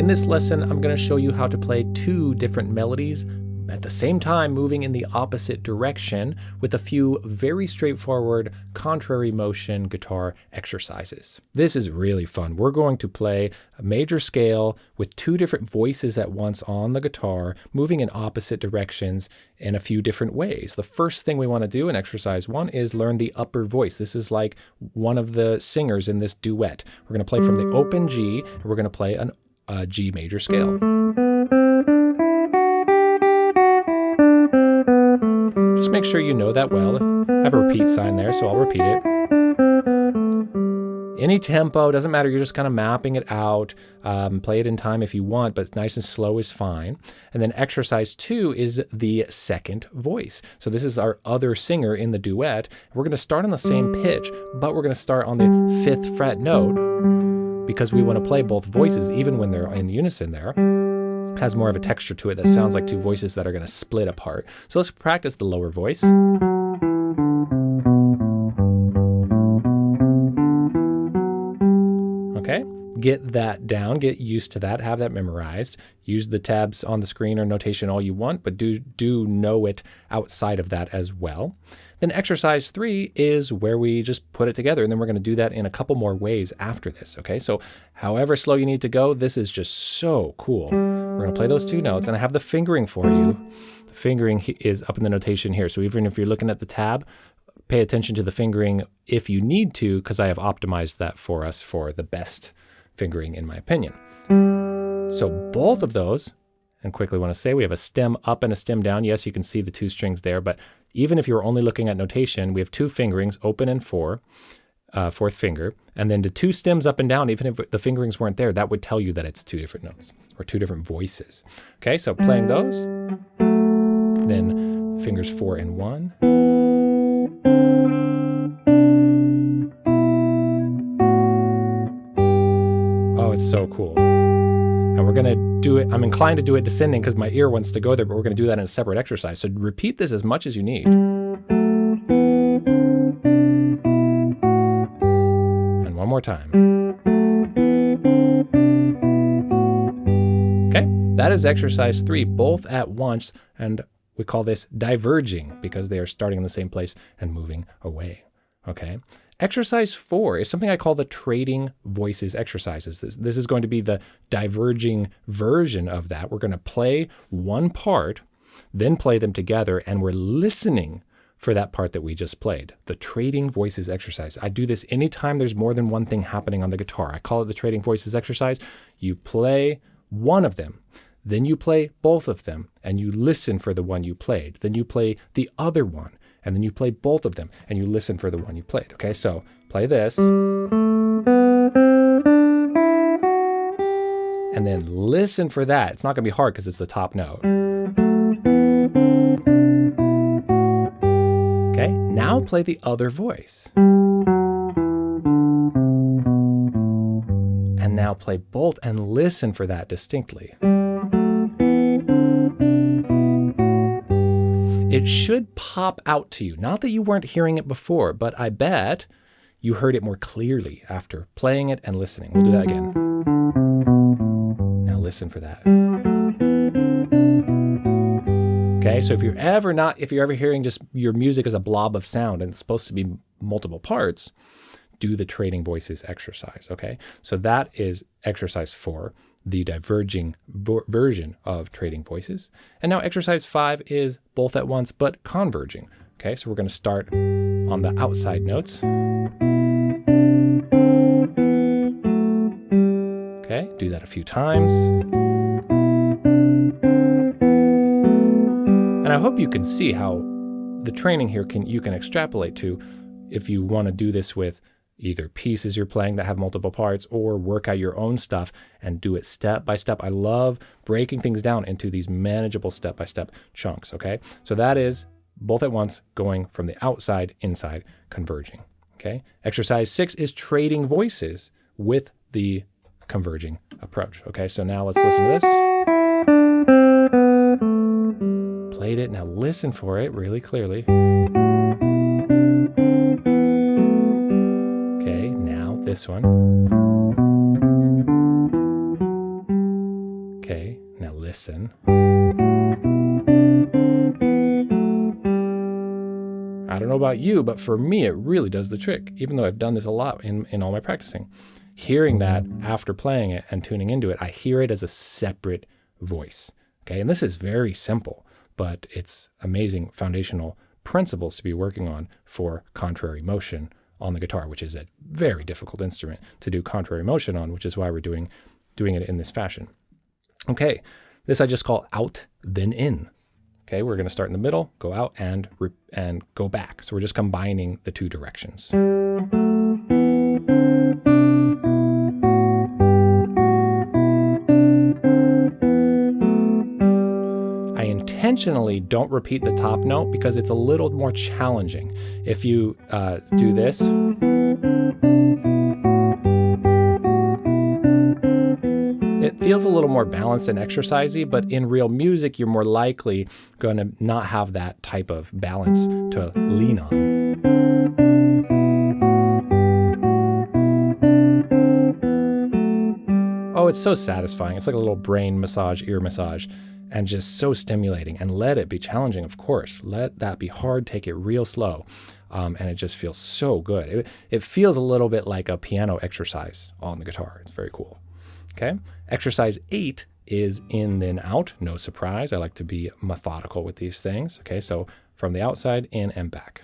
In this lesson, I'm going to show you how to play 2 different melodies at the same time, moving in the opposite direction with a few very straightforward contrary motion guitar exercises. This is really fun. We're going to play a major scale with 2 different voices at once on the guitar, moving in opposite directions in a few different ways. The first thing we want to do in exercise 1 is learn the upper voice. This is like one of the singers in this duet. We're going to play from the open G, and we're going to play a G major scale. Just make sure you know that well. I have a repeat sign there, so I'll repeat it. Any tempo, doesn't matter, you're just kind of mapping it out. Play it in time if you want, but nice and slow is fine. And then exercise 2 is the second voice. So this is our other singer in the duet. We're gonna start on the same pitch, but we're gonna start on the 5th fret note because we wanna play both voices even when they're in unison there. Has more of a texture to it that sounds like 2 voices that are going to split apart. So let's practice the lower voice. Okay, get that down, get used to that, have that memorized. Use the tabs on the screen or notation all you want, but do know it outside of that as well. Then exercise 3 is where we just put it together, and then we're going to do that in a couple more ways after this, okay? So however slow you need to go, this is just so cool. We're going to play those 2 notes, and I have the fingering for you. The fingering is up in the notation here, so even if you're looking at the tab, pay attention to the fingering if you need to, because I have optimized that for us for the best fingering in my opinion. So both of those, and quickly want to say we have a stem up and a stem down. Yes, you can see the 2 strings there, but even if you're only looking at notation, we have 2 fingerings, open and 4, 4th finger, and then the 2 stems up and down, even if the fingerings weren't there, that would tell you that it's 2 different notes or 2 different voices. Okay, so playing those, then fingers 4 and 1. Oh, it's so cool. And we're gonna do it, I'm inclined to do it descending because my ear wants to go there, but we're gonna do that in a separate exercise. So repeat this as much as you need. And one more time. Okay, that is exercise 3, both at once, and we call this diverging because they are starting in the same place and moving away, okay? Exercise 4 is something I call the trading voices exercises. This is going to be the diverging version of that. We're going to play one part, then play them together, and we're listening for that part that we just played. The trading voices exercise. I do this anytime there's more than one thing happening on the guitar. I call it the trading voices exercise. You play one of them, then you play both of them, and you listen for the one you played. Then you play the other one, and then you play both of them, and you listen for the one you played, okay? So play this, and then listen for that. It's not gonna be hard because it's the top note. Okay, now play the other voice. And now play both and listen for that distinctly. It should pop out to you. Not that you weren't hearing it before, but I bet you heard it more clearly after playing it and listening. We'll do that again. Now listen for that. Okay, so if you're ever hearing just your music as a blob of sound and it's supposed to be multiple parts, do the trading voices exercise, okay? So that is exercise 4. The diverging version of trading voices. And now exercise 5 is both at once, but converging. Okay, so we're going to start on the outside notes. Okay, do that a few times. And I hope you can see how the training here you can extrapolate to if you want to do this with either pieces you're playing that have multiple parts or work out your own stuff and do it step by step. I love breaking things down into these manageable step-by-step chunks, okay? So that is both at once going from the outside, inside, converging, okay? Exercise 6 is trading voices with the converging approach, okay? So now let's listen to this. Played it, now listen for it really clearly. this one. listen. I don't know about you, but for me, it really does the trick, even though I've done this a lot in all my practicing. Hearing that after playing it and tuning into it, I hear it as a separate voice. Okay, and this is very simple, but it's amazing foundational principles to be working on for contrary motion on the guitar, which is a very difficult instrument to do contrary motion on, which is why we're doing it in this fashion. Okay, this I just call out, then in. Okay, we're going to start in the middle, go out, and go back. So we're just combining the two directions. I intentionally don't repeat the top note because it's a little more challenging. If you do this, it feels a little more balanced and exercisey, but in real music, you're more likely going to not have that type of balance to lean on. Oh, it's so satisfying. It's like a little brain massage, ear massage, and just so stimulating. And let it be challenging, of course. Let that be hard. Take it real slow. And it just feels so good. It feels a little bit like a piano exercise on the guitar. It's very cool. Okay. Exercise 8 is in, then out. No surprise. I like to be methodical with these things. Okay. So from the outside, in and back.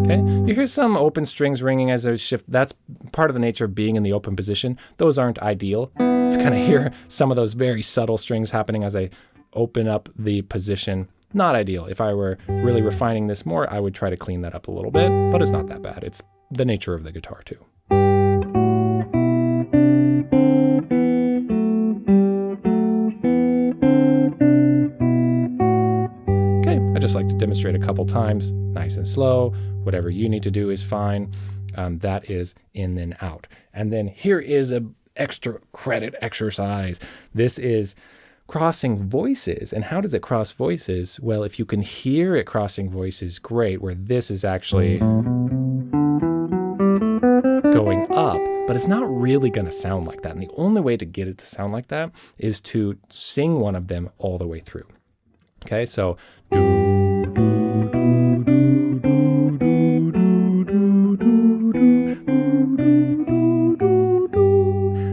Okay. You hear some open strings ringing as I shift. That's part of the nature of being in the open position. Those aren't ideal. You kind of hear some of those very subtle strings happening as I open up the position. Not ideal. If I were really refining this more, I would try to clean that up a little bit, but it's not that bad. It's the nature of the guitar too. Okay, I just like to demonstrate a couple times, nice and slow. Whatever you need to do is fine. That is in, then out. And then here is an extra credit exercise. This is crossing voices. And how does it cross voices? Well, if you can hear it crossing voices, great, where this is actually going up, but it's not really going to sound like that. And the only way to get it to sound like that is to sing one of them all the way through. Okay, so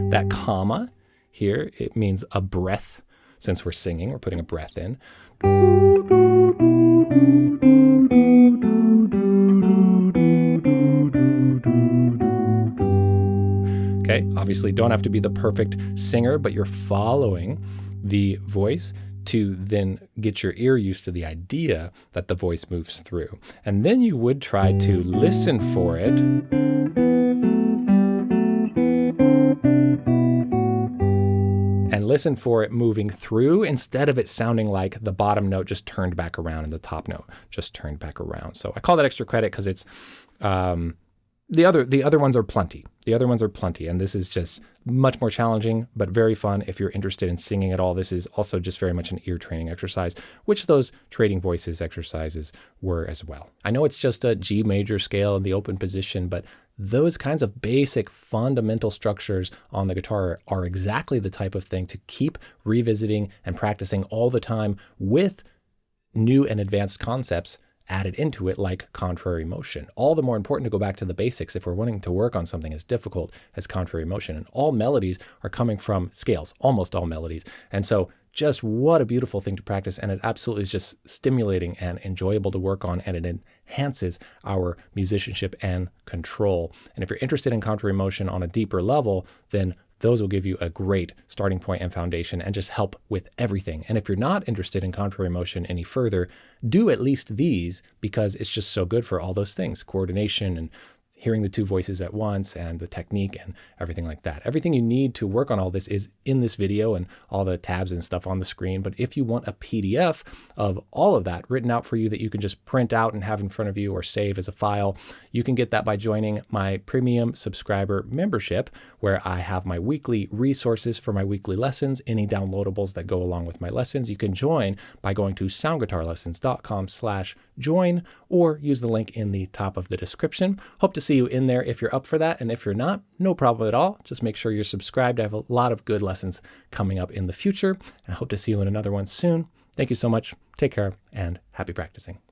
that comma here, it means a breath. Since we're singing, we're putting a breath in. Okay, obviously don't have to be the perfect singer, but you're following the voice to then get your ear used to the idea that the voice moves through. And then you would try to listen for it. And listen for it moving through instead of it sounding like the bottom note just turned back around and the top note just turned back around. So I call that extra credit because it's the other ones are plenty. The other ones are plenty, and this is just much more challenging, but very fun if you're interested in singing at all. This is also just very much an ear training exercise, which those trading voices exercises were as well. I know it's just a G major scale in the open position, but those kinds of basic fundamental structures on the guitar are exactly the type of thing to keep revisiting and practicing all the time with new and advanced concepts added into it, like contrary motion. All the more important to go back to the basics if we're wanting to work on something as difficult as contrary motion. And all melodies are coming from scales, almost all melodies. And so just what a beautiful thing to practice. And it absolutely is just stimulating and enjoyable to work on, and it enhances our musicianship and control. And if you're interested in contrary motion on a deeper level, then those will give you a great starting point and foundation and just help with everything. And if you're not interested in contrary motion any further, do at least these, because it's just so good for all those things, coordination and hearing the two voices at once and the technique and everything like that. Everything you need to work on all this is in this video and all the tabs and stuff on the screen. But if you want a PDF of all of that written out for you that you can just print out and have in front of you or save as a file, you can get that by joining my premium subscriber membership, where I have my weekly resources for my weekly lessons, any downloadables that go along with my lessons. You can join by going to soundguitarlessons.com/join or use the link in the top of the description. Hope to see see you in there if you're up for that. And if you're not, no problem at all. Just make sure you're subscribed. I have a lot of good lessons coming up in the future. I hope to see you in another one soon. Thank you so much. Take care and happy practicing.